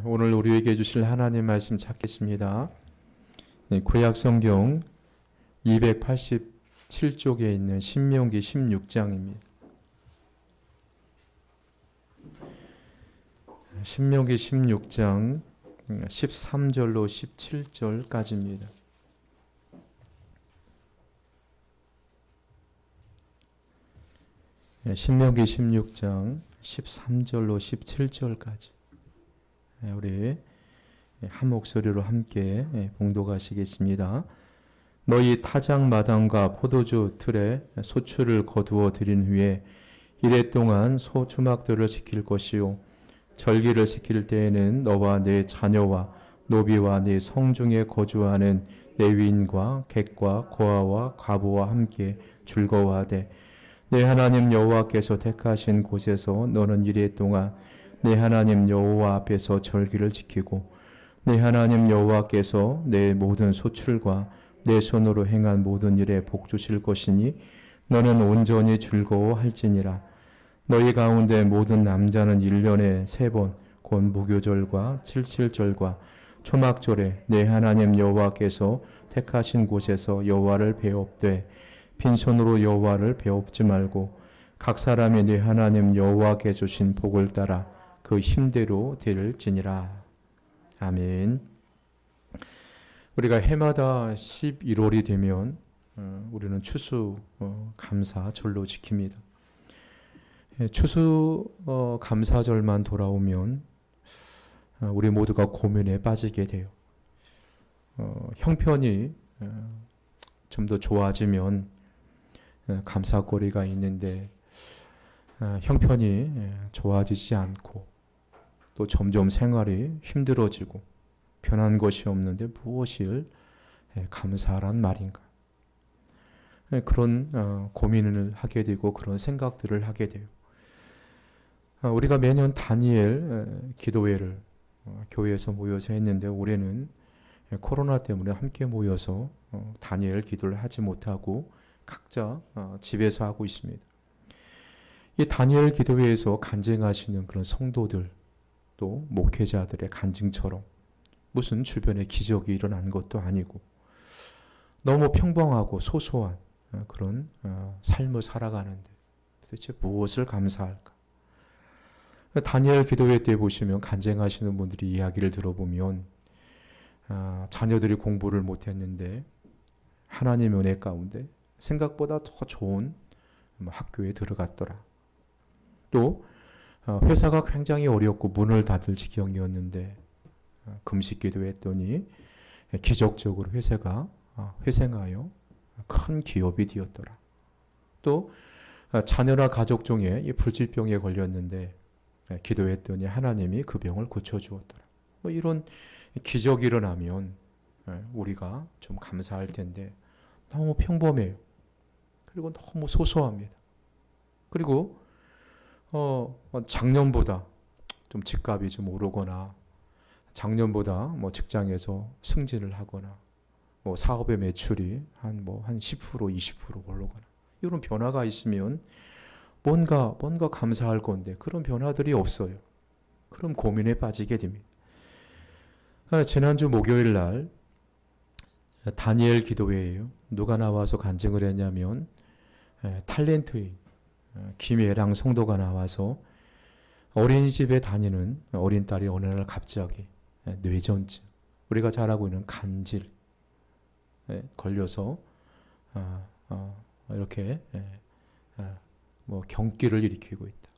오늘 우리에게 주실 하나님 말씀 찾겠습니다. 구약 성경 287쪽에 있는 신명기 16장입니다. 신명기 16장 13절로 17절까지입니다. 신명기 16장 13절로 17절까지 우리 한 목소리로 함께 봉독하시겠습니다. 너희 타작 마당과 포도주 틀에 소출을 거두어 들인 후에 이래 동안 소 주막들을 지킬 것이요 절기를 지킬 때에는 너와 네 자녀와 노비와 네 성중에 거주하는 레위인과 객과 고아와 과부와 함께 즐거워하되 내 하나님 여호와께서 택하신 곳에서 너는 이래 동안 내 하나님 여호와 앞에서 절기를 지키고 내 하나님 여호와께서 내 모든 소출과 내 손으로 행한 모든 일에 복 주실 것이니 너는 온전히 즐거워할지니라. 너희 가운데 모든 남자는 1년에 3번 곧 무교절과 칠칠절과 초막절에 내 하나님 여호와께서 택하신 곳에서 여호와를 배웁되 빈손으로 여호와를 배웁지 말고 각 사람이 내 하나님 여호와께 주신 복을 따라 그 힘대로 될지니라. 아멘. 우리가 해마다 11월이 되면 우리는 추수 감사절로 지킵니다. 추수 감사절만 돌아오면 우리 모두가 고민에 빠지게 돼요. 형편이 좀 더 좋아지면 감사거리가 있는데 형편이 좋아지지 않고 또 점점 생활이 힘들어지고 변한 것이 없는데 무엇을 감사란 말인가? 그런 고민을 하게 되고 그런 생각들을 하게 돼요. 우리가 매년 다니엘 기도회를 교회에서 모여서 했는데 올해는 코로나 때문에 함께 모여서 다니엘 기도를 하지 못하고 각자 집에서 하고 있습니다. 이 다니엘 기도회에서 간증하시는 그런 성도들 또 목회자들의 간증처럼 무슨 주변에 기적이 일어난 것도 아니고 너무 평범하고 소소한 그런 삶을 살아가는데 도대체 무엇을 감사할까? 다니엘 기도회 때 보시면 간증하시는 분들이 이야기를 들어보면 자녀들이 공부를 못했는데 하나님의 은혜 가운데 생각보다 더 좋은 학교에 들어갔더라. 또 회사가 굉장히 어렵고 문을 닫을 지경이었는데 금식 기도했더니 기적적으로 회사가 회생하여 큰 기업이 되었더라. 또 자녀나 가족 중에 불치병에 걸렸는데 기도했더니 하나님이 그 병을 고쳐주었더라. 이런 기적이 일어나면 우리가 좀 감사할 텐데 너무 평범해요. 그리고 너무 소소합니다. 그리고 작년보다 좀 집값이 좀 오르거나 작년보다 직장에서 승진을 하거나 사업의 매출이 한 10% 20% 오르거나 이런 변화가 있으면 뭔가 감사할 건데 그런 변화들이 없어요. 그럼 고민에 빠지게 됩니다. 지난주 목요일 날 다니엘 기도회예요. 누가 나와서 간증을 했냐면 탤런트인 김예랑 성도가 나와서 어린이집에 다니는 어린 딸이 어느 날 갑자기 뇌전증, 우리가 잘 알고 있는 간질 걸려서 이렇게 경기를 일으키고 있다.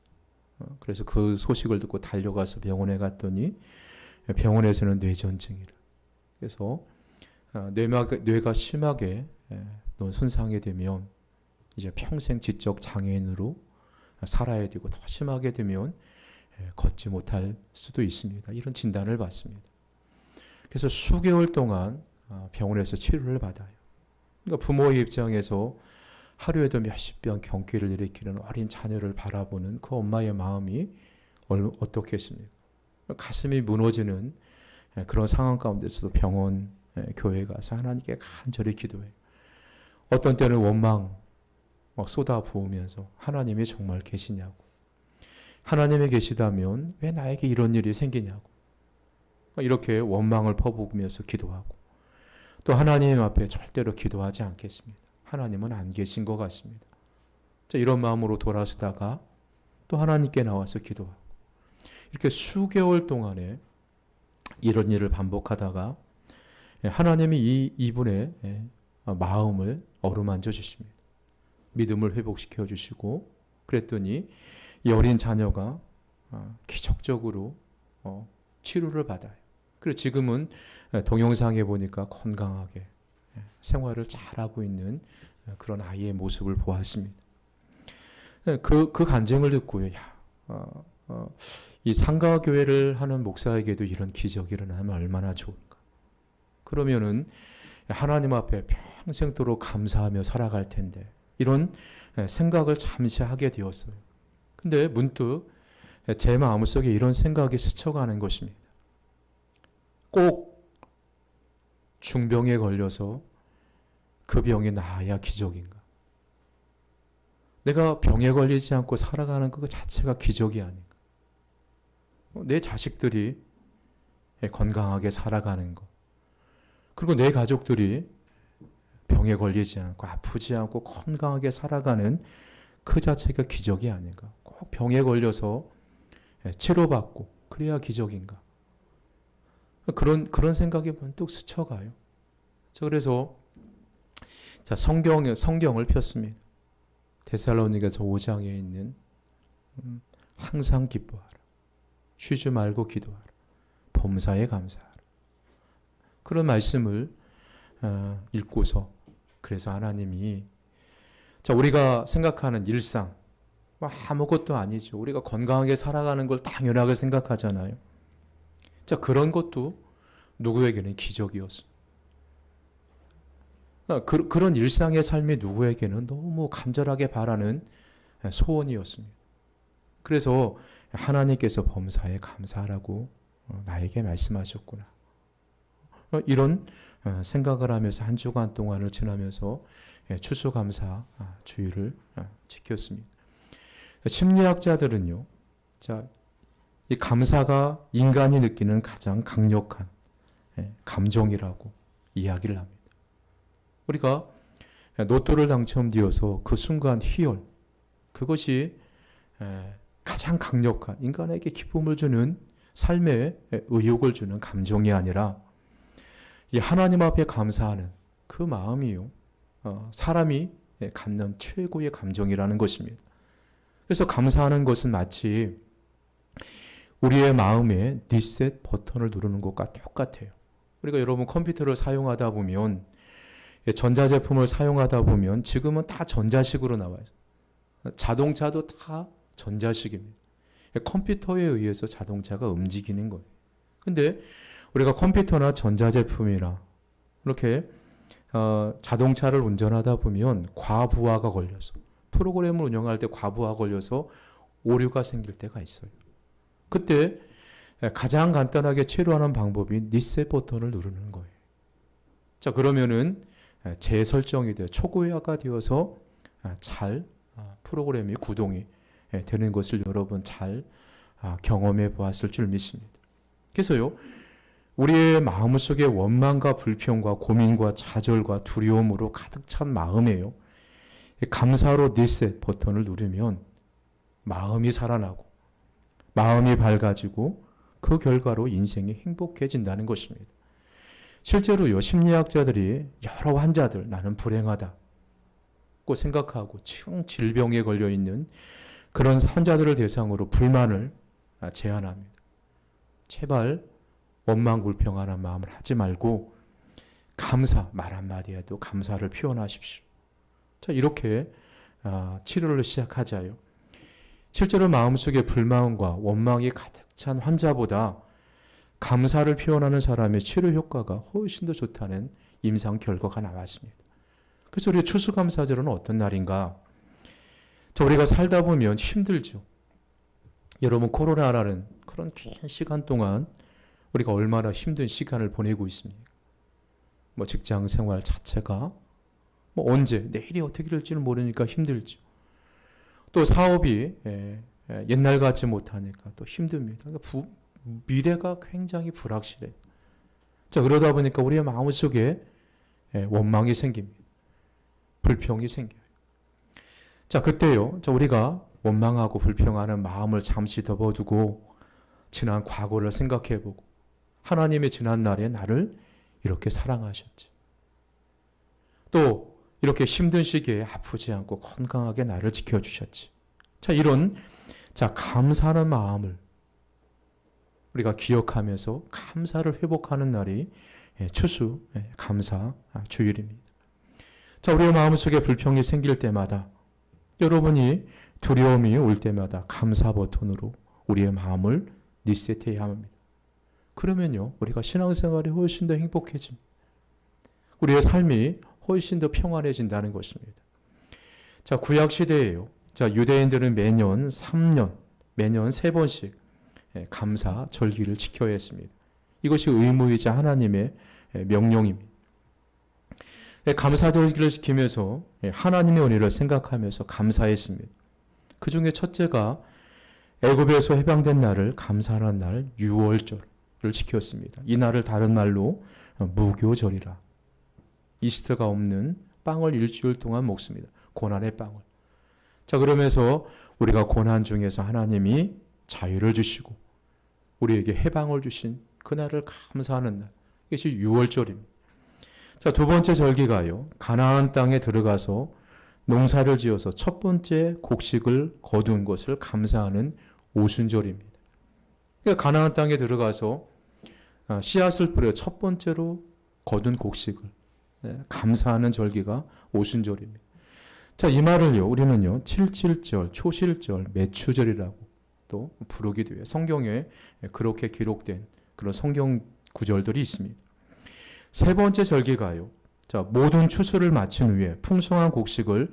그래서 그 소식을 듣고 달려가서 병원에 갔더니 병원에서는 뇌전증이라. 그래서 뇌가 심하게 손상이 되면 이제 평생 지적 장애인으로 살아야 되고 더 심하게 되면 걷지 못할 수도 있습니다. 이런 진단을 받습니다. 그래서 수개월 동안 병원에서 치료를 받아요. 그러니까 부모의 입장에서 하루에도 몇십 번 경기를 일으키는 어린 자녀를 바라보는 그 엄마의 마음이 어떻겠습니까? 가슴이 무너지는 그런 상황 가운데서도 병원, 교회 가서 하나님께 간절히 기도해요. 어떤 때는 원망 쏟아 부으면서 하나님이 정말 계시냐고, 하나님이 계시다면 왜 나에게 이런 일이 생기냐고, 이렇게 원망을 퍼부으면서 기도하고 또 하나님 앞에 절대로 기도하지 않겠습니다. 하나님은 안 계신 것 같습니다. 자, 이런 마음으로 돌아서다가 또 하나님께 나와서 기도하고 이렇게 수개월 동안에 이런 일을 반복하다가 하나님이 이분의 마음을 어루만져 주십니다. 믿음을 회복시켜 주시고 그랬더니 이 어린 자녀가 기적적으로 치료를 받아요. 그리고 지금은 동영상에 보니까 건강하게 생활을 잘하고 있는 그런 아이의 모습을 보았습니다. 그 간증을 듣고요. 이 상가교회를 하는 목사에게도 이런 기적이 일어나면 얼마나 좋을까. 그러면은 하나님 앞에 평생도록 감사하며 살아갈 텐데 이런 생각을 잠시 하게 되었어요. 근데 문득 제 마음속에 이런 생각이 스쳐가는 것입니다. 꼭 중병에 걸려서 그 병이 나아야 기적인가? 내가 병에 걸리지 않고 살아가는 것 자체가 기적이 아닌가? 내 자식들이 건강하게 살아가는 것, 그리고 내 가족들이 병에 걸리지 않고 아프지 않고 건강하게 살아가는 그 자체가 기적이 아닌가? 꼭 병에 걸려서 치료받고 그래야 기적인가? 그런 생각이 문득 스쳐가요. 그래서 성경을 폈습니다. 데살로니가서 5장에 있는 항상 기뻐하라. 쉬지 말고 기도하라. 범사에 감사하라. 그런 말씀을 읽고서 그래서 하나님이 우리가 생각하는 일상 아무것도 아니죠. 우리가 건강하게 살아가는 걸 당연하게 생각하잖아요. 그런 것도 누구에게는 기적이었습니다. 그런 일상의 삶이 누구에게는 너무 간절하게 바라는 소원이었습니다. 그래서 하나님께서 범사에 감사하라고 나에게 말씀하셨구나. 이런 생각을 하면서 한 주간 동안을 지나면서 추수감사 주일을 지켰습니다. 심리학자들은요, 이 감사가 인간이 느끼는 가장 강력한 감정이라고 이야기를 합니다. 우리가 로또를 당첨되어서 그 순간 희열, 그것이 가장 강력한 인간에게 기쁨을 주는 삶의 의욕을 주는 감정이 아니라 이 하나님 앞에 감사하는 그 마음이요, 사람이 갖는 최고의 감정이라는 것입니다. 그래서 감사하는 것은 마치 우리의 마음에 리셋 버튼을 누르는 것과 똑같아요. 우리가 여러분 컴퓨터를 사용하다 보면 전자제품을 사용하다 보면 지금은 다 전자식으로 나와요. 자동차도 다 전자식입니다. 컴퓨터에 의해서 자동차가 움직이는 거예요. 근데 우리가 컴퓨터나 전자제품이나 이렇게 자동차를 운전하다 보면 과부하가 걸려서 프로그램을 운영할 때 과부하가 걸려서 오류가 생길 때가 있어요. 그때 가장 간단하게 치료하는 방법이 리셋 버튼을 누르는 거예요. 그러면은 재설정이 되어 초고화가 되어서 잘 프로그램이 구동이 되는 것을 여러분 잘 경험해 보았을 줄 믿습니다. 그래서요, 우리의 마음속에 원망과 불평과 고민과 좌절과 두려움으로 가득 찬 마음에요, 감사로 리셋 버튼을 누르면 마음이 살아나고 마음이 밝아지고 그 결과로 인생이 행복해진다는 것입니다. 실제로요, 심리학자들이 여러 환자들, 나는 불행하다고 생각하고 질병에 걸려 있는 그런 환자들을 대상으로 불만을 제안합니다. 제발 원망 불평하는 마음을 하지 말고 감사, 말 한마디에도 감사를 표현하십시오. 이렇게 치료를 시작하자요. 실제로 마음속에 불만과 원망이 가득 찬 환자보다 감사를 표현하는 사람의 치료 효과가 훨씬 더 좋다는 임상 결과가 나왔습니다. 그래서 우리 추수감사절은 어떤 날인가? 우리가 살다 보면 힘들죠. 여러분, 코로나라는 그런 긴 시간 동안 우리가 얼마나 힘든 시간을 보내고 있습니까? 직장 생활 자체가 언제 내일이 어떻게 될지는 모르니까 힘들죠. 또 사업이 옛날 같지 못하니까 또 힘듭니다. 그러니까 미래가 굉장히 불확실해요. 자, 그러다 보니까 우리의 마음속에 원망이 생깁니다. 불평이 생겨요. 자, 그때요. 자, 우리가 원망하고 불평하는 마음을 잠시 접어두고 지난 과거를 생각해보고 하나님의 지난 날에 나를 이렇게 사랑하셨지. 또 이렇게 힘든 시기에 아프지 않고 건강하게 나를 지켜주셨지. 자, 이런 감사하는 마음을 우리가 기억하면서 감사를 회복하는 날이 추수 감사 주일입니다. 자, 우리의 마음속에 불평이 생길 때마다 여러분이 두려움이 올 때마다 감사 버튼으로 우리의 마음을 리셋해야 합니다. 그러면요, 우리가 신앙생활이 훨씬 더 행복해집니다. 우리의 삶이 훨씬 더 평안해진다는 것입니다. 자, 구약 시대에요. 자, 유대인들은 매년 3년, 매년 3번씩 감사 절기를 지켜야 했습니다. 이것이 의무이자 하나님의 명령입니다. 감사 절기를 지키면서 하나님의 은혜를 생각하면서 감사했습니다. 그 중에 첫째가 애굽에서 해방된 날을 감사하는 날 유월절을 지켰습니다. 이 날을 다른 말로 무교절이라. 이스트가 없는 빵을 일주일 동안 먹습니다. 고난의 빵을. 자, 그러면서 우리가 고난 중에서 하나님이 자유를 주시고 우리에게 해방을 주신 그날을 감사하는 날. 이것이 유월절입니다. 자, 두 번째 절기가요. 가나안 땅에 들어가서 농사를 지어서 첫 번째 곡식을 거둔 것을 감사하는 오순절입니다. 그러니까 가나안 땅에 들어가서 씨앗을 뿌려 첫 번째로 거둔 곡식을 감사하는 절기가 오순절입니다. 자, 이 말을요, 우리는요, 칠칠절, 초실절, 매추절이라고 또 부르기도 해요. 성경에 그렇게 기록된 그런 성경 구절들이 있습니다. 세 번째 절기가요, 자, 모든 추수를 마친 후에 풍성한 곡식을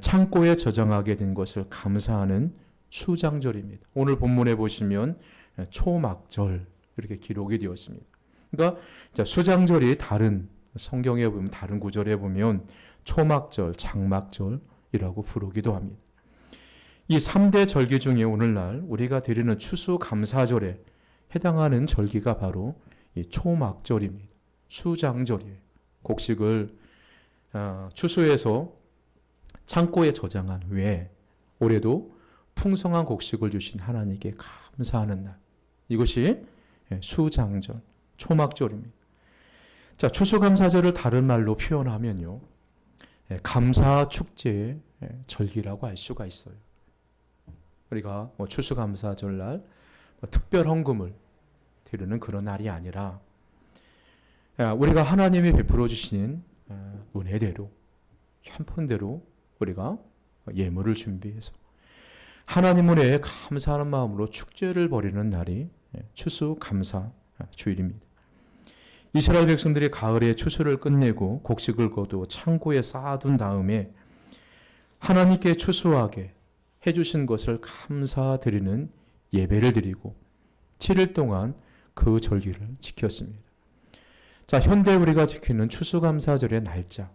창고에 저장하게 된 것을 감사하는 수장절입니다. 오늘 본문에 보시면 초막절 이렇게 기록이 되었습니다. 그러니까 수장절이 다른 성경에 보면 다른 구절에 보면 초막절, 장막절이라고 부르기도 합니다. 이 3대 절기 중에 오늘날 우리가 드리는 추수감사절에 해당하는 절기가 바로 이 초막절입니다. 수장절이에요. 곡식을 추수해서 창고에 저장한 후에 올해도 풍성한 곡식을 주신 하나님께 감사하는 날. 이것이 수장절, 초막절입니다. 자, 추수감사절을 다른 말로 표현하면요, 감사축제의 절기라고 할 수가 있어요. 우리가 추수감사절 날 특별 헌금을 드리는 그런 날이 아니라 우리가 하나님이 베풀어 주신 은혜대로, 현판대로 우리가 예물을 준비해서 하나님 은혜에 감사하는 마음으로 축제를 벌이는 날이 추수감사 주일입니다. 이스라엘 백성들이 가을에 추수를 끝내고 곡식을 거두어 창고에 쌓아둔 다음에 하나님께 추수하게 해주신 것을 감사드리는 예배를 드리고 7일 동안 그 절기를 지켰습니다. 자, 현대 우리가 지키는 추수감사절의 날짜.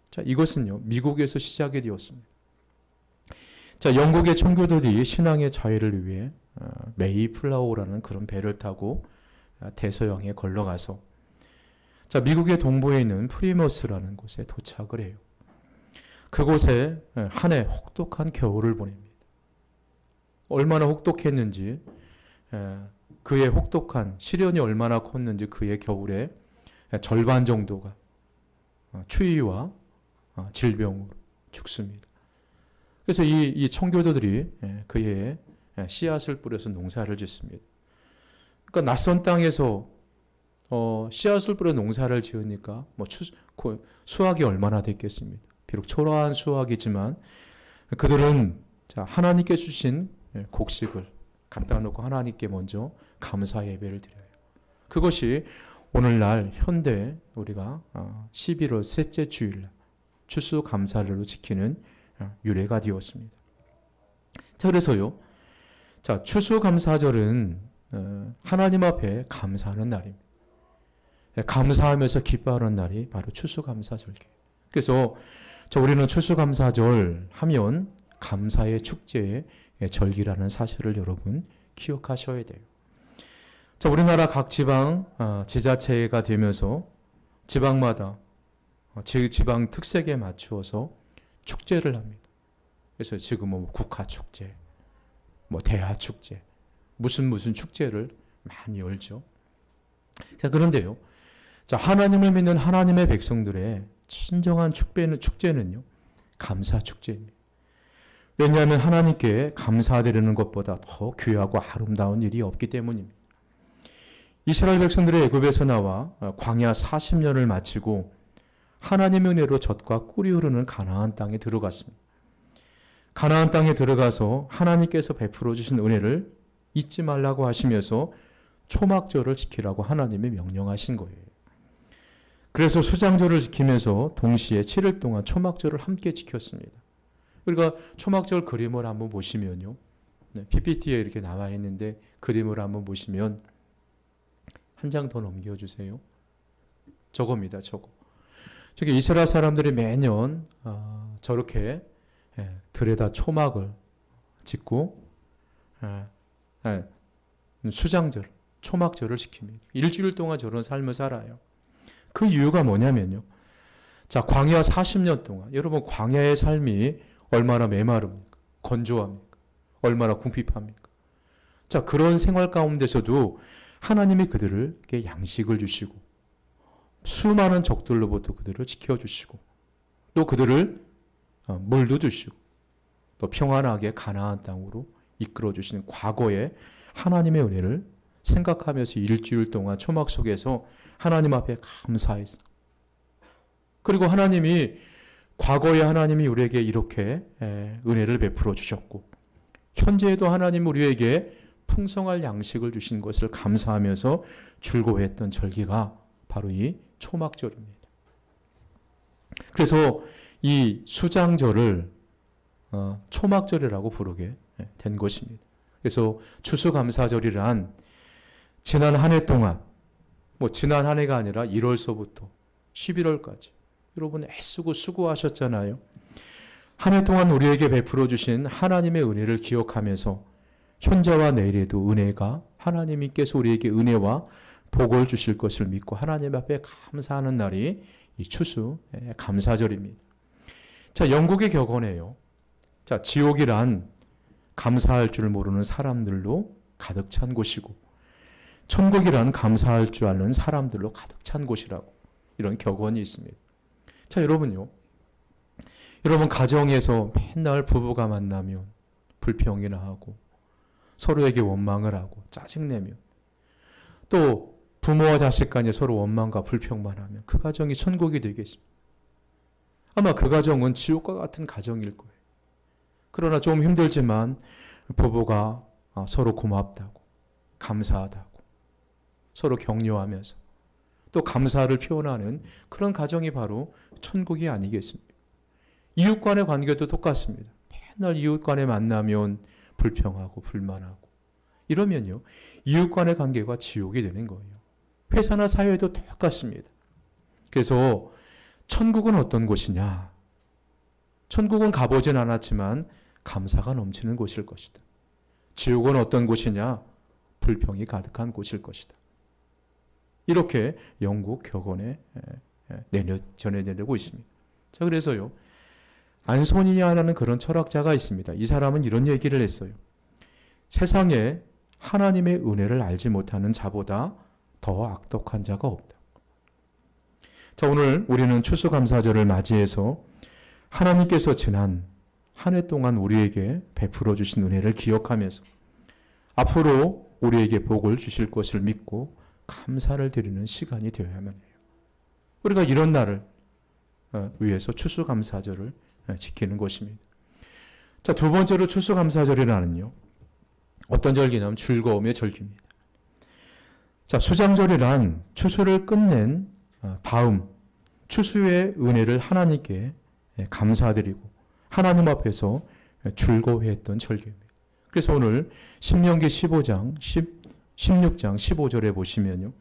자, 이것은요, 미국에서 시작이 되었습니다. 자, 영국의 청교도들이 신앙의 자유를 위해 메이플라워라는 그런 배를 타고 대서양에 걸러가서 자, 미국의 동부에 있는 프리머스라는 곳에 도착을 해요. 그곳에 한 해 혹독한 겨울을 보냅니다. 얼마나 혹독했는지, 그의 혹독한 시련이 얼마나 컸는지 그의 겨울에 절반 정도가 추위와 질병으로 죽습니다. 그래서 이 청교도들이 그의 씨앗을 뿌려서 농사를 짓습니다. 그러니까 낯선 땅에서 씨앗을 뿌려 농사를 지으니까 수확이 얼마나 됐겠습니까? 비록 초라한 수확이지만 그들은 하나님께 주신 곡식을 갖다 놓고 하나님께 먼저 감사 예배를 드려요. 그것이 오늘날 현대 우리가 11월 셋째 주일 추수감사절로 지키는 유래가 되었습니다. 자, 그래서요, 자, 추수감사절은 하나님 앞에 감사하는 날입니다. 감사하면서 기뻐하는 날이 바로 추수감사절이에요. 그래서 우리는 추수감사절 하면 감사의 축제의 절기라는 사실을 여러분 기억하셔야 돼요. 자, 우리나라 각 지방 지자체가 되면서 지방마다 지방 특색에 맞추어서 축제를 합니다. 그래서 지금은 뭐 국화축제, 뭐 대하축제, 무슨 축제를 많이 열죠. 자, 그런데요. 자, 하나님을 믿는 하나님의 백성들의 진정한 축제는요. 감사축제입니다. 왜냐하면 하나님께 감사드리는 것보다 더 귀하고 아름다운 일이 없기 때문입니다. 이스라엘 백성들의 애굽에서 나와 광야 40년을 마치고 하나님의 은혜로 젖과 꿀이 흐르는 가나안 땅에 들어갔습니다. 가나안 땅에 들어가서 하나님께서 베풀어 주신 은혜를 잊지 말라고 하시면서 초막절을 지키라고 하나님이 명령하신 거예요. 그래서 수장절을 지키면서 동시에 7일 동안 초막절을 함께 지켰습니다. 우리가 초막절 그림을 한번 보시면요. PPT에 이렇게 나와 있는데 그림을 한번 보시면 한 장 더 넘겨주세요. 저겁니다. 저거. 저게 이스라엘 사람들이 매년 저렇게 들에다 초막을 짓고 수장절, 초막절을 지킵니다. 일주일 동안 저런 삶을 살아요. 그 이유가 뭐냐면요. 자, 광야 40년 동안 여러분 광야의 삶이 얼마나 메마릅니까? 건조합니까? 얼마나 궁핍합니까? 자, 그런 생활 가운데서도 하나님이 그들에게 양식을 주시고 수많은 적들로부터 그들을 지켜주시고 또 그들을 물도 주시고 또 평안하게 가나안 땅으로 이끌어 주시는 과거의 하나님의 은혜를 생각하면서 일주일 동안 초막 속에서 하나님 앞에 감사했어. 그리고 하나님이 과거에 하나님이 우리에게 이렇게 은혜를 베풀어 주셨고 현재에도 하나님 우리에게 풍성할 양식을 주신 것을 감사하면서 즐거워했던 절기가 바로 이 초막절입니다. 그래서 이 수장절을 초막절이라고 부르게 된 것입니다. 그래서 추수감사절이란 지난 한 해 동안 지난 한 해가 아니라 1월서부터 11월까지 여러분 애쓰고 수고하셨잖아요. 한 해 동안 우리에게 베풀어 주신 하나님의 은혜를 기억하면서 현재와 내일에도 은혜가 하나님께서 우리에게 은혜와 복을 주실 것을 믿고 하나님 앞에 감사하는 날이 이 추수 감사절입니다. 자, 영국의 격언이에요. 자, 지옥이란 감사할 줄 모르는 사람들로 가득 찬 곳이고 천국이란 감사할 줄 아는 사람들로 가득 찬 곳이라고 이런 격언이 있습니다. 자, 여러분요. 여러분 가정에서 맨날 부부가 만나면 불평이나 하고 서로에게 원망을 하고 짜증내며 또 부모와 자식 간에 서로 원망과 불평만 하면 그 가정이 천국이 되겠습니다. 아마 그 가정은 지옥과 같은 가정일 거예요. 그러나 좀 힘들지만 부부가 서로 고맙다고 감사하다고 서로 격려하면서 또 감사를 표현하는 그런 가정이 바로 천국이 아니겠습니까? 이웃 간의 관계도 똑같습니다. 맨날 이웃 간에 만나면 불평하고 불만하고 이러면요. 이웃 간의 관계가 지옥이 되는 거예요. 회사나 사회도 똑같습니다. 그래서 천국은 어떤 곳이냐? 천국은 가보진 않았지만 감사가 넘치는 곳일 것이다. 지옥은 어떤 곳이냐? 불평이 가득한 곳일 것이다. 이렇게 영국 격언에 전해내고 있습니다. 자, 그래서요. 안소니아라는 그런 철학자가 있습니다. 이 사람은 이런 얘기를 했어요. 세상에 하나님의 은혜를 알지 못하는 자보다 더 악독한 자가 없다. 자, 오늘 우리는 추수감사절을 맞이해서 하나님께서 지난 한 해 동안 우리에게 베풀어 주신 은혜를 기억하면서 앞으로 우리에게 복을 주실 것을 믿고 감사를 드리는 시간이 되어야만 해요. 우리가 이런 날을 위해서 추수감사절을 지키는 것입니다. 자, 두 번째로 추수감사절이라는요. 어떤 절기냐면 즐거움의 절기입니다. 자, 수장절이란 추수를 끝낸 다음 추수의 은혜를 하나님께 감사드리고 하나님 앞에서 즐거워했던 절기입니다. 그래서 오늘 신명기 15장, 16장 15절에 보시면요.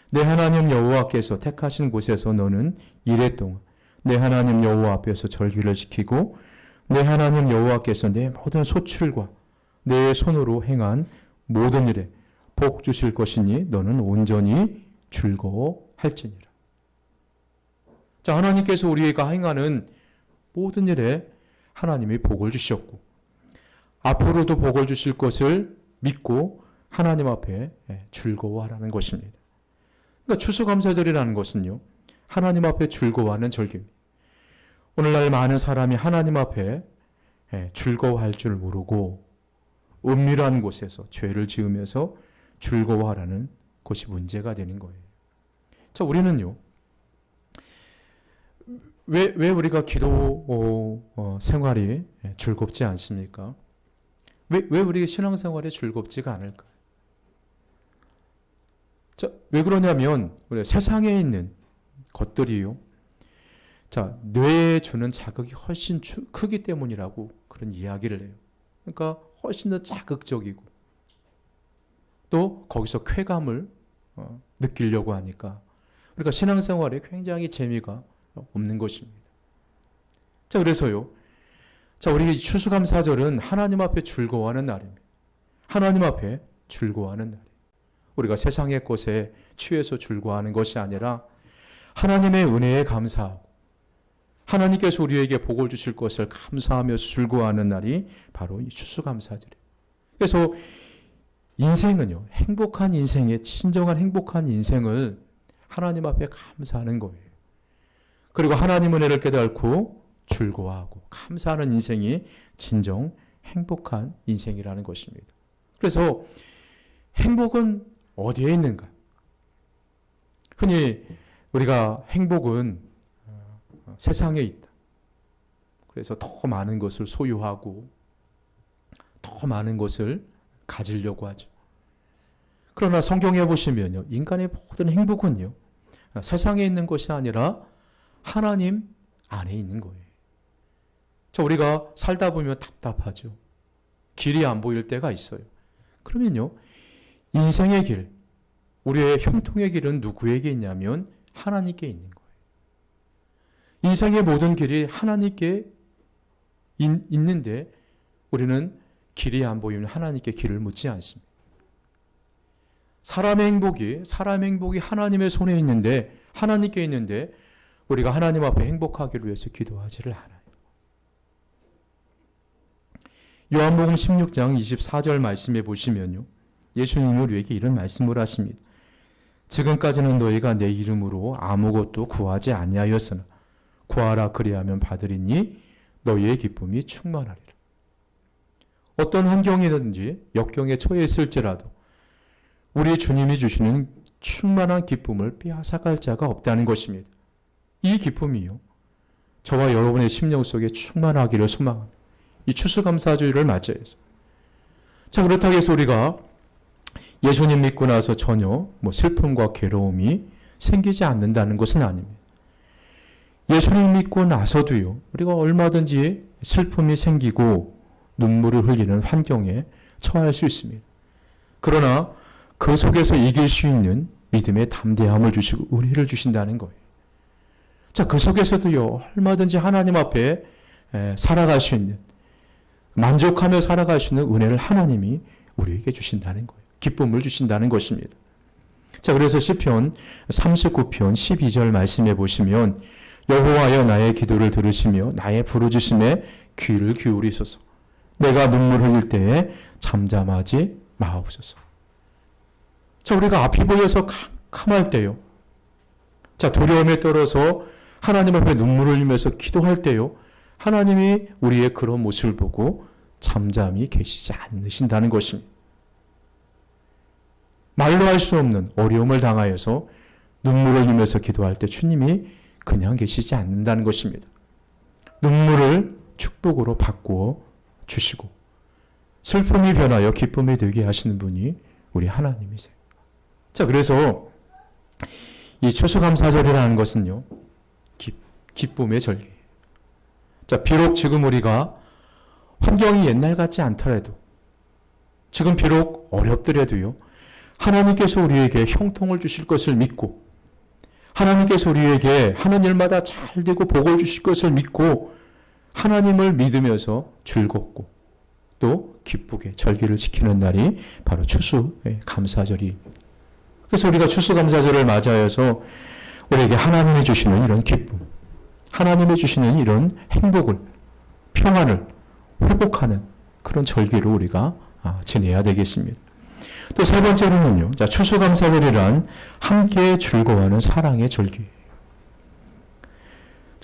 내 하나님 여호와께서 택하신 곳에서 너는 이래 동안 내 하나님 여호와 앞에서 절기를 지키고 내 하나님 여호와께서 내 모든 소출과 내 손으로 행한 모든 일에 복 주실 것이니 너는 온전히 즐거워할지니라. 자, 하나님께서 우리가 행하는 모든 일에 하나님이 복을 주셨고 앞으로도 복을 주실 것을 믿고 하나님 앞에 즐거워하라는 것입니다. 그러니까 추수감사절이라는 것은요, 하나님 앞에 즐거워하는 절기입니다. 오늘날 많은 사람이 하나님 앞에 즐거워할 줄 모르고 은밀한 곳에서 죄를 지으면서 즐거워하라는 것이 문제가 되는 거예요. 자, 우리는요, 왜 우리가 기도 생활이 즐겁지 않습니까? 왜 우리의 신앙생활이 즐겁지가 않을까? 자, 왜 그러냐면 우리 세상에 있는 것들이요, 자, 뇌에 주는 자극이 훨씬 크기 때문이라고 그런 이야기를 해요. 그러니까 훨씬 더 자극적이고 또 거기서 쾌감을 느끼려고 하니까 우리가 신앙생활에 굉장히 재미가 없는 것입니다. 자, 그래서요, 자, 우리 추수감사절은 하나님 앞에 즐거워하는 날입니다. 하나님 앞에 즐거워하는 날이에요. 우리가 세상의 것에 취해서 즐거워하는 것이 아니라 하나님의 은혜에 감사하고 하나님께서 우리에게 복을 주실 것을 감사하며 즐거워하는 날이 바로 이 추수감사절이에요. 그래서 인생은요, 행복한 인생의 진정한 행복한 인생을 하나님 앞에 감사하는 거예요. 그리고 하나님 은혜를 깨닫고 즐거워하고 감사하는 인생이 진정 행복한 인생이라는 것입니다. 그래서 행복은 어디에 있는가? 흔히 우리가 행복은 세상에 있다. 그래서 더 많은 것을 소유하고 더 많은 것을 가지려고 하죠. 그러나 성경에 보시면요, 인간의 모든 행복은요, 세상에 있는 것이 아니라 하나님 안에 있는 거예요. 자, 우리가 살다 보면 답답하죠. 길이 안 보일 때가 있어요. 그러면요, 인생의 길, 우리의 형통의 길은 누구에게 있냐면 하나님께 있는 거예요. 인생의 모든 길이 하나님께 있는데 우리는 길이 안 보이면 하나님께 길을 묻지 않습니다. 사람의 행복이 하나님의 손에 있는데, 하나님께 있는데 우리가 하나님 앞에 행복하기를 위해서 기도하지를 않아요. 요한복음 16장 24절 말씀에 보시면요, 예수님은 우리에게 이런 말씀을 하십니다. 지금까지는 너희가 내 이름으로 아무것도 구하지 아니하였으나 구하라 그리하면 받으리니 너희의 기쁨이 충만하리라. 어떤 환경이든지 역경에 처해 있을지라도 우리 주님이 주시는 충만한 기쁨을 빼앗아갈 자가 없다는 것입니다. 이 기쁨이요, 저와 여러분의 심령 속에 충만하기를 소망합니다. 이 추수감사주의를 맞이해서. 자, 그렇다고 해서 우리가 예수님 믿고 나서 전혀 슬픔과 괴로움이 생기지 않는다는 것은 아닙니다. 예수님 믿고 나서도요, 우리가 얼마든지 슬픔이 생기고 눈물을 흘리는 환경에 처할 수 있습니다. 그러나 그 속에서 이길 수 있는 믿음의 담대함을 주시고 은혜를 주신다는 거예요. 자, 그 속에서도요, 얼마든지 하나님 앞에 살아갈 수 있는, 만족하며 살아갈 수 있는 은혜를 하나님이 우리에게 주신다는 거예요. 기쁨을 주신다는 것입니다. 자, 그래서 시편 39편 12절 말씀해 보시면 여호와여 나의 기도를 들으시며 나의 부르짖음에 귀를 기울이소서. 내가 눈물 흘릴 때에 잠잠하지 마옵소서. 자, 우리가 앞이 보여서 캄캄할 때요, 자, 두려움에 떨어서 하나님 앞에 눈물을 흘리면서 기도할 때요, 하나님이 우리의 그런 모습을 보고 잠잠히 계시지 않으신다는 것입니다. 말로 할 수 없는 어려움을 당하여서 눈물을 흘리면서 기도할 때 주님이 그냥 계시지 않는다는 것입니다. 눈물을 축복으로 바꾸어 주시고 슬픔이 변하여 기쁨이 되게 하시는 분이 우리 하나님이세요. 자, 그래서 이 추수감사절이라는 것은요, 기쁨의 절기예요. 자, 비록 지금 우리가 환경이 옛날 같지 않더라도, 지금 비록 어렵더라도요, 하나님께서 우리에게 형통을 주실 것을 믿고 하나님께서 우리에게 하는 일마다 잘 되고 복을 주실 것을 믿고 하나님을 믿으면서 즐겁고 또 기쁘게 절기를 지키는 날이 바로 추수감사절이. 그래서 우리가 추수감사절을 맞이하여서 우리에게 하나님이 주시는 이런 기쁨, 하나님이 주시는 이런 행복을, 평안을 회복하는 그런 절기로 우리가 지내야 되겠습니다. 또 세 번째로는요, 추수감사절이란 함께 즐거워하는 사랑의 절기.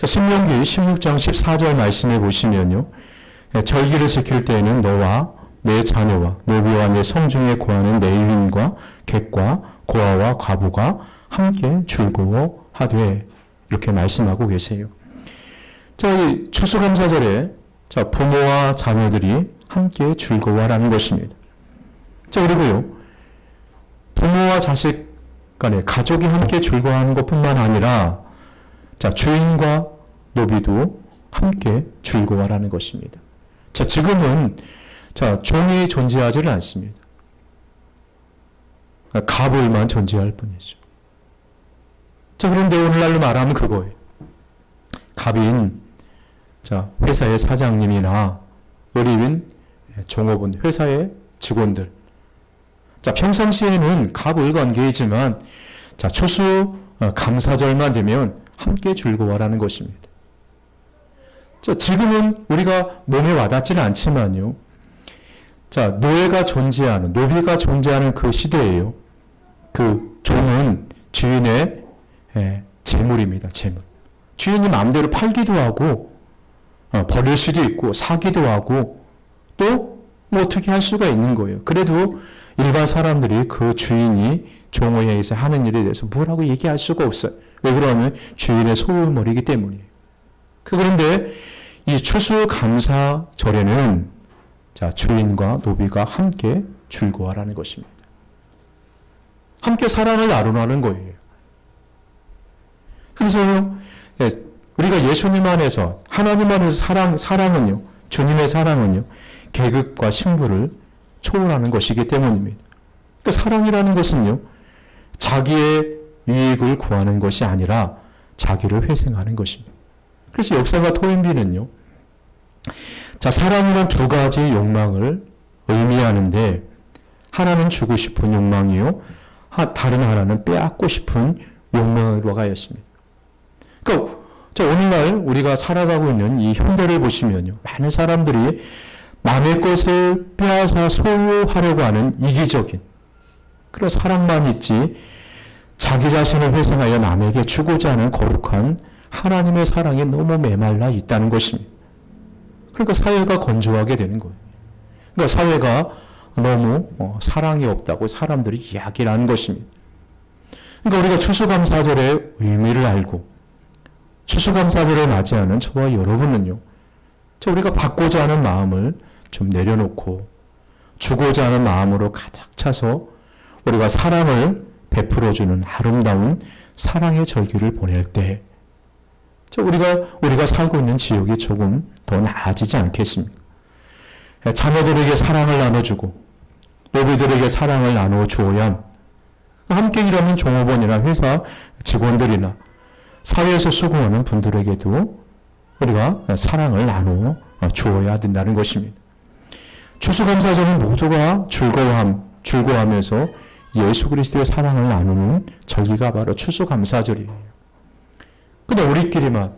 신명기 16장 14절 말씀에 보시면요, 절기를 지킬 때에는 너와 내 자녀와 노비와 내 성중에 거하는 레위인과 객과 고아와 과부가 함께 즐거워하되, 이렇게 말씀하고 계세요. 이 추수감사절에 부모와 자녀들이 함께 즐거워하라는 것입니다. 그리고요, 부모와 자식 간에 가족이 함께 즐거워하는 것뿐만 아니라 주인과 노비도 함께 즐거워하라는 것입니다. 지금은 종이 존재하지를 않습니다. 갑을만 존재할 뿐이죠. 그런데 오늘날로 말하면 그거예요. 갑인 회사의 사장님이나 의리인 종업원, 회사의 직원들. 평상시에는 갑을 관계이지만 추수 감사절만 되면 함께 즐거워하라는 것입니다. 지금은 우리가 몸에 와닿지는 않지만요. 노예가 존재하는, 노비가 존재하는 그 시대예요. 그 종은 주인의 재물입니다. 재물. 주인이 마음대로 팔기도 하고 버릴 수도 있고 사기도 하고 또 뭐 어떻게 할 수가 있는 거예요. 그래도 일반 사람들이 그 주인이 종에 의해서 하는 일에 대해서 뭐라고 얘기할 수가 없어요. 왜 그러면 주인의 소유물이기 때문이에요. 그런데 이 추수감사절에는 주인과 노비가 함께 즐거워하라는 것입니다. 함께 사랑을 나누라는 거예요. 그래서요, 우리가 예수님 안에서, 하나님 안에서 사랑은요, 주님의 사랑은요, 계급과 신분을 초월하는 것이기 때문입니다. 그러니까 사랑이라는 것은요, 자기의 유익을 구하는 것이 아니라 자기를 회생하는 것입니다. 그래서 역사가 토인비는요, 사랑이란 두 가지 욕망을 의미하는데, 하나는 주고 싶은 욕망이요, 다른 하나는 빼앗고 싶은 욕망으로 가였습니다. 그러니까 오늘날 우리가 살아가고 있는 이 현대를 보시면요, 많은 사람들이 남의 것을 빼앗아 소유하려고 하는 이기적인 그런 사랑만 있지, 자기 자신을 회생하여 남에게 주고자 하는 거룩한 하나님의 사랑이 너무 메말라 있다는 것입니다. 그러니까 사회가 건조하게 되는 거예요. 그러니까 사회가 너무 사랑이 없다고 사람들이 이야기를 하는 것입니다. 그러니까 우리가 추수감사절의 의미를 알고 추수감사절을 맞이하는 저와 여러분은요, 우리가 받고자 하는 마음을 좀 내려놓고 주고자 하는 마음으로 가득 차서 우리가 사랑을 베풀어주는 아름다운 사랑의 절기를 보낼 때 우리가 살고 있는 지역이 조금 더 나아지지 않겠습니까? 자녀들에게 사랑을 나눠주고 노비들에게 사랑을 나누어 주어야 함께 일하는 종업원이나 회사 직원들이나 사회에서 수고하는 분들에게도 우리가 사랑을 나누어 주어야 된다는 것입니다. 추수감사절은 모두가 즐거워하면서 예수 그리스도의 사랑을 나누는 절기가 바로 추수감사절이에요. 근데 우리끼리만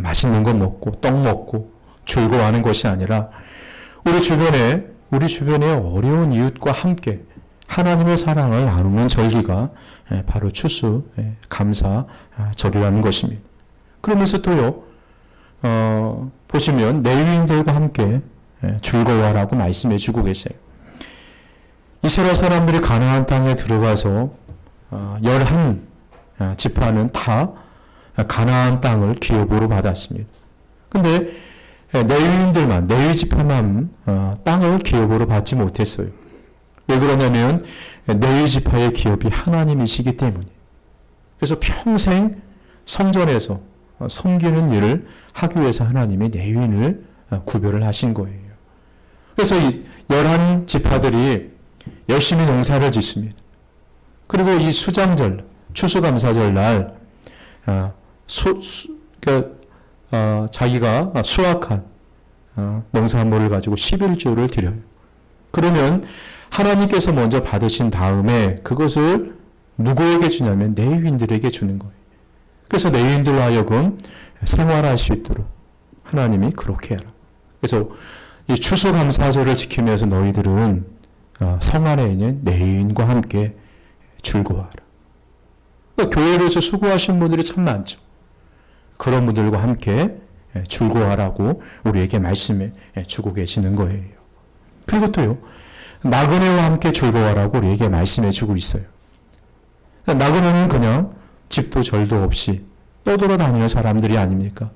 맛있는 거 먹고 떡 먹고 즐거워하는 것이 아니라 우리 주변에 어려운 이웃과 함께 하나님의 사랑을 나누는 절기가 바로 추수감사절이라는 것입니다. 그러면서 또요, 보시면 레위인들과 함께 즐거워하라고 말씀해 주고 계세요. 이스라엘 사람들이 가나안 땅에 들어가서 11지파는 다 가나안 땅을 기업으로 받았습니다. 근데 레위 지파만 땅을 기업으로 받지 못했어요. 왜 그러냐면 레위 지파의 기업이 하나님이시기 때문에. 그래서 평생 성전에서 섬기는 일을 하기 위해서 하나님이 레위인을 구별을 하신 거예요. 그래서 이 11지파들이 열심히 농사를 짓습니다. 그리고 이 수장절, 추수감사절 날 자기가 수확한 농산물을 가지고 11조를 드려요. 그러면 하나님께서 먼저 받으신 다음에 그것을 누구에게 주냐면 레위인들에게 주는 거예요. 그래서 레위인들로 하여금 생활할 수 있도록 하나님이 그렇게 해라. 그래서 이 추수감사절을 지키면서 너희들은 성 안에 있는 레위인과 함께 즐거워하라. 그러니까 교회로서 수고하신 분들이 참 많죠. 그런 분들과 함께 즐거워하라고 우리에게 말씀해 주고 계시는 거예요. 그리고 또요, 나그네와 함께 즐거워하라고 우리에게 말씀해 주고 있어요. 나그네는 그냥 집도 절도 없이 떠돌아다니는 사람들이 아닙니까?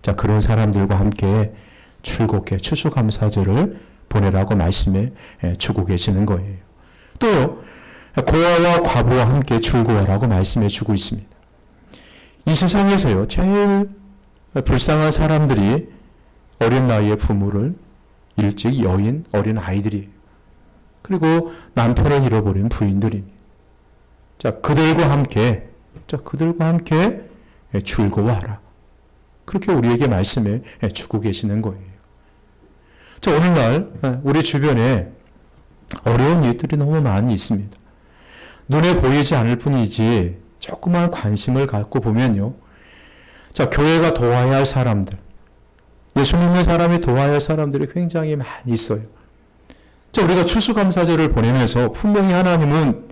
자, 그런 사람들과 함께 즐겁게 추수감사절을 보내라고 말씀해 주고 계시는 거예요. 또요, 고아와 과부와 함께 즐거워라고 말씀해 주고 있습니다. 이 세상에서요, 제일 불쌍한 사람들이 어린 나이에 부모를 일찍 여인 어린 아이들이에요. 그리고 남편을 잃어버린 부인들입니다. 자, 그들과 함께 즐거워하라. 그렇게 우리에게 말씀해 주고 계시는 거예요. 자, 오늘날 우리 주변에 어려운 일들이 너무 많이 있습니다. 눈에 보이지 않을 뿐이지 조그만 관심을 갖고 보면요. 자, 교회가 도와야 할 사람들, 예수 믿는 사람이 도와야 할 사람들이 굉장히 많이 있어요. 자, 우리가 추수감사절을 보내면서 분명히 하나님은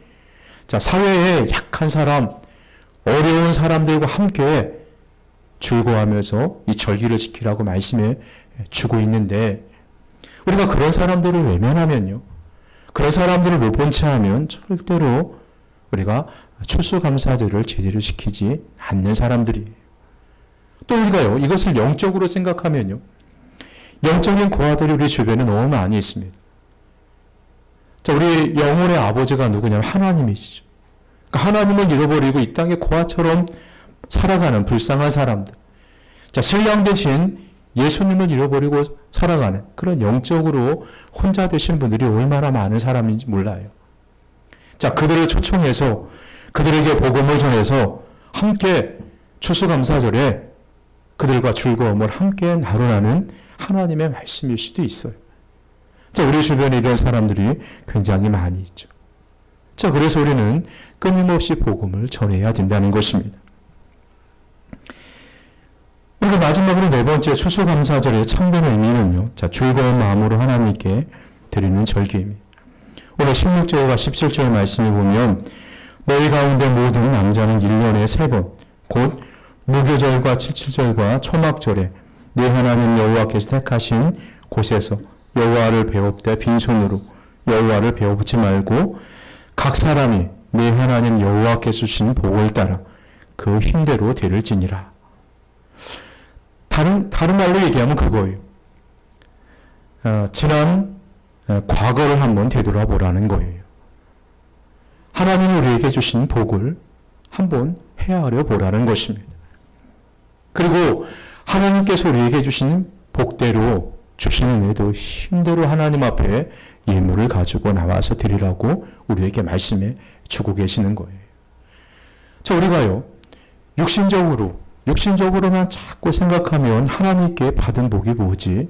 자, 사회에 약한 사람, 어려운 사람들과 함께 즐거워하면서 이 절기를 지키라고 말씀해 주고 있는데 우리가 그런 사람들을 외면하면요. 그런 사람들을 못 본 채 하면 절대로 우리가 추수감사절을 제대로 지키지 않는 사람들이에요. 또 우리가요, 이것을 영적으로 생각하면요. 영적인 고아들이 우리 주변에 너무 많이 있습니다. 자, 우리 영혼의 아버지가 누구냐면 하나님이시죠. 그러니까 하나님을 잃어버리고 이 땅의 고아처럼 살아가는 불쌍한 사람들. 자, 신랑 대신 예수님을 잃어버리고 살아가는 그런 영적으로 혼자 되신 분들이 얼마나 많은 사람인지 몰라요. 자, 그들을 초청해서 그들에게 복음을 전해서 함께 추수감사절에 그들과 즐거움을 함께 나누라는 하나님의 말씀일 수도 있어요. 자, 우리 주변에 이런 사람들이 굉장히 많이 있죠. 자, 그래서 우리는 끊임없이 복음을 전해야 된다는 것입니다. 그리고 마지막으로 네 번째 추수감사절의 참된 의미는요. 자, 즐거운 마음으로 하나님께 드리는 절기입니다. 오늘 16절과 17절 말씀을 보면 너희 가운데 모든 남자는 1년에 3번 곧 무교절과 칠칠절과 초막절에 네 하나님 여호와께서 택하신 곳에서 여호와를 배웁되 빈손으로 여호와를 배워보지 말고 각 사람이 네 하나님 여호와께서 주신 복을 따라 그 힘대로 드릴지니라. 다른 말로 얘기하면 그거예요. 지난 과거를 한번 되돌아보라는 거예요. 하나님이 우리에게 주신 복을 한번 헤아려 보라는 것입니다. 그리고 하나님께서 우리에게 주신 복대로 주시는 애도 힘대로 하나님 앞에 예물을 가지고 나와서 드리라고 우리에게 말씀해 주고 계시는 거예요. 자, 우리가요, 육신적으로만 자꾸 생각하면 하나님께 받은 복이 뭐지?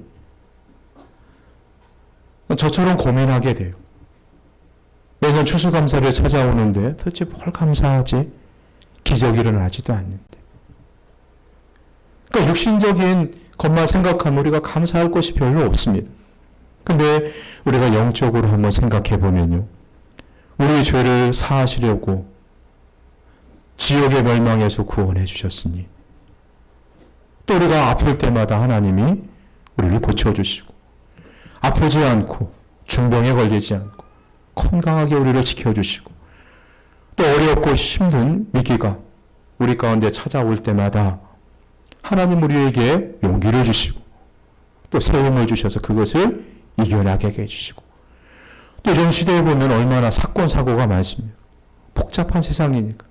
저처럼 고민하게 돼요. 매년 추수감사를 찾아오는데 도대체 뭘 감사하지? 기적이 일어나지도 않는데. 그러니까 육신적인 것만 생각하면 우리가 감사할 것이 별로 없습니다. 근데 우리가 영적으로 한번 생각해 보면요. 우리의 죄를 사하시려고 지옥의 멸망에서 구원해 주셨으니 또 우리가 아플 때마다 하나님이 우리를 고쳐주시고 아프지 않고 중병에 걸리지 않고 건강하게 우리를 지켜주시고 또 어렵고 힘든 위기가 우리 가운데 찾아올 때마다 하나님 우리에게 용기를 주시고 또 세움을 주셔서 그것을 이겨나게 해주시고 또 이런 시대에 보면 얼마나 사건 사고가 많습니다. 복잡한 세상이니까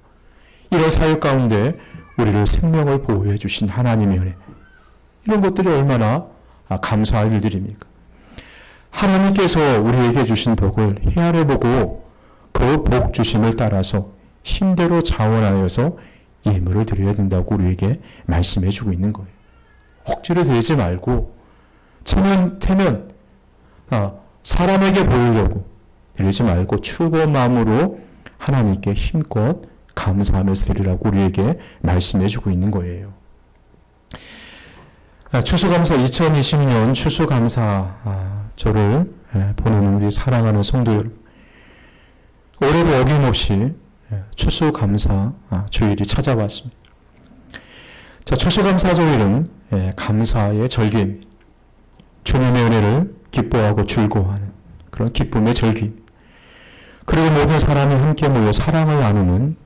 이런 사회 가운데 우리를 생명을 보호해 주신 하나님의 은혜 이런 것들이 얼마나 감사할 일들입니까? 하나님께서 우리에게 주신 복을 헤아려보고 그 복 주심을 따라서 힘대로 자원하여서 예물을 드려야 된다고 우리에게 말씀해 주고 있는 거예요. 억지로 드리지 말고 체면, 사람에게 보이려고 이러지 말고 추구한 마음으로 하나님께 힘껏 감사하면서 드리라고 우리에게 말씀해 주고 있는 거예요. 추수감사 2020년 추수감사절을 보내는 우리 사랑하는 성도 여러분, 올해도 어김없이 추수감사 주일이 찾아왔습니다. 자, 추수감사절은 감사의 절기입니다. 주님의 은혜를 기뻐하고 즐거워하는 그런 기쁨의 절기. 그리고 모든 사람이 함께 모여 사랑을 나누는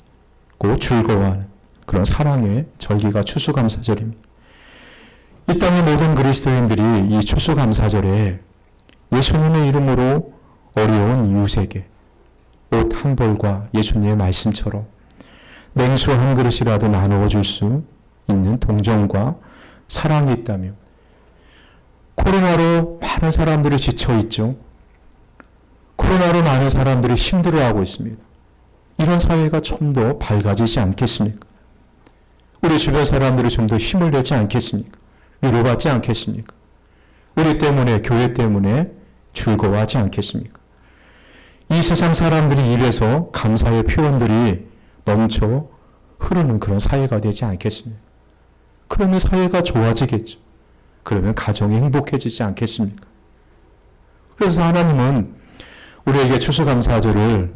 즐거워하는 그런 사랑의 절기가 추수감사절입니다. 이 땅의 모든 그리스도인들이 이 추수감사절에 예수님의 이름으로 어려운 이웃에게 옷 한 벌과 예수님의 말씀처럼 냉수 한 그릇이라도 나누어 줄 수 있는 동정과 사랑이 있다며, 코로나로 많은 사람들이 지쳐있죠. 코로나로 많은 사람들이 힘들어하고 있습니다. 이런 사회가 좀 더 밝아지지 않겠습니까? 우리 주변 사람들이 좀 더 힘을 내지 않겠습니까? 위로받지 않겠습니까? 우리 때문에, 교회 때문에 즐거워하지 않겠습니까? 이 세상 사람들이 입에서 감사의 표현들이 넘쳐 흐르는 그런 사회가 되지 않겠습니까? 그러면 사회가 좋아지겠죠. 그러면 가정이 행복해지지 않겠습니까? 그래서 하나님은 우리에게 추수감사절은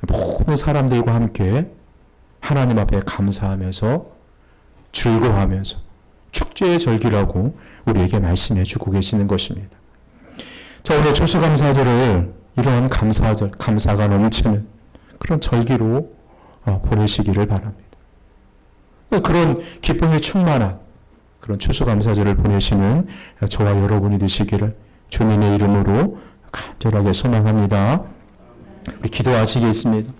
모든 사람들과 함께 하나님 앞에 감사하면서 즐거워하면서 축제의 절기라고 우리에게 말씀해 주고 계시는 것입니다. 자, 오늘 추수감사절을 이러한 감사절, 감사가 넘치는 그런 절기로 보내시기를 바랍니다. 그런 기쁨이 충만한 그런 추수감사절을 보내시는 저와 여러분이 되시기를 주님의 이름으로 간절하게 소망합니다. 우리 기도하시겠습니다.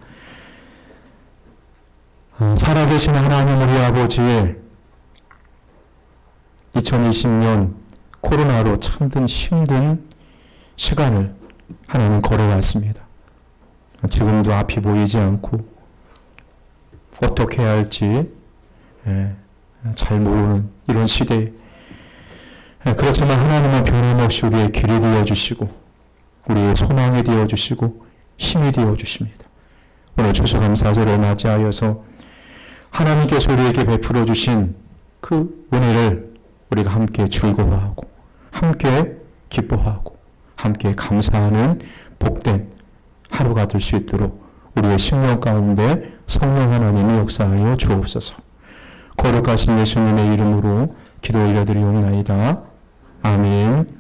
살아계신 하나님 우리 아버지, 2020년 코로나로 참든 힘든 시간을 하나님 걸어왔습니다. 지금도 앞이 보이지 않고 어떻게 해야 할지 잘 모르는 이런 시대에, 그렇지만 하나님은 변함없이 우리의 길이 되어주시고 우리의 소망이 되어주시고 힘이 되어주십니다. 오늘 추수감사절을 맞이하여서 하나님께서 우리에게 베풀어 주신 그 은혜를 우리가 함께 즐거워하고 함께 기뻐하고 함께 감사하는 복된 하루가 될 수 있도록 우리의 심령 가운데 성령 하나님이 역사하여 주옵소서. 거룩하신 예수님의 이름으로 기도 올려드리옵나이다. 아멘.